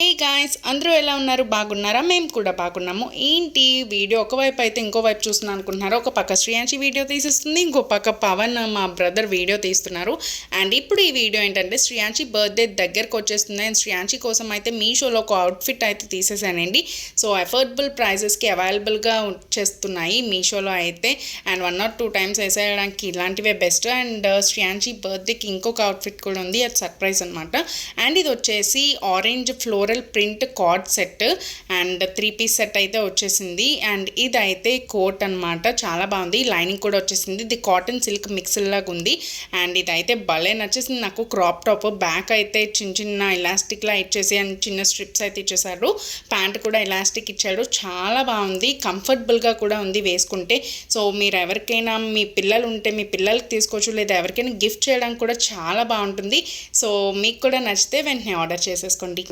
Hey guys, అందరూ ఎలా ఉన్నారు? బాగున్నారా? మేము కూడా బాగున్నాము. ఏంటి వీడియో ఒకవైపు అయితే ఇంకో వైపు చూస్తున్నాను అనుకుంటున్నారు. ఒక పక్క శ్రేయాంశి వీడియో తీసిస్తుంది, ఇంకో పక్క పవన్ మా బ్రదర్ వీడియో తీస్తున్నారు. అండ్ ఇప్పుడు ఈ వీడియో ఏంటంటే శ్రేయాంశి బర్త్డే దగ్గరకు వచ్చేస్తుంది. అండ్ శ్రేయాంశి కోసం అయితే మీషోలో ఒక అవుట్ఫిట్ అయితే తీసేసానండి. సో అఫోర్డబుల్ ప్రైజెస్కి అవైలబుల్గా వచ్చేస్తున్నాయి మీషోలో అయితే. అండ్ 1 or 2 టైమ్స్ వేసేయడానికి ఇలాంటివే బెస్ట్. అండ్ శ్రేయాంశి బర్త్డేకి ఇంకొక అవుట్ఫిట్ కూడా ఉంది, అది సర్ప్రైజ్ అనమాట. అండ్ ఇది వచ్చేసి orange floral print card set and 3 piece set అయితే వచ్చేసింది. అండ్ ఇది అయితే కోట్ అనమాట, చాలా బాగుంది. లైనింగ్ కూడా వచ్చేసింది. ఇది కాటన్ సిల్క్ మిక్స్ లాగా ఉంది. అండ్ ఇదైతే భలే నచ్చేసింది నాకు. క్రాప్ టాప్, బ్యాక్ అయితే చిన్న చిన్న ఇలాస్టిక్ లా ఇచ్చేసి అండ్ చిన్న స్ట్రిప్స్ అయితే ఇచ్చేసారు. ప్యాంట్ కూడా ఇలాస్టిక్ ఇచ్చాడు, చాలా బాగుంది. కంఫర్టబుల్గా కూడా ఉంది వేసుకుంటే. సో మీరు ఎవరికైనా మీ పిల్లలు ఉంటే మీ పిల్లలకి తీసుకోవచ్చు, లేదా ఎవరికైనా గిఫ్ట్ చేయడానికి కూడా చాలా బాగుంటుంది. సో మీకు కూడా నచ్చితే వెంటనే ఆర్డర్ చేసేసుకోండి.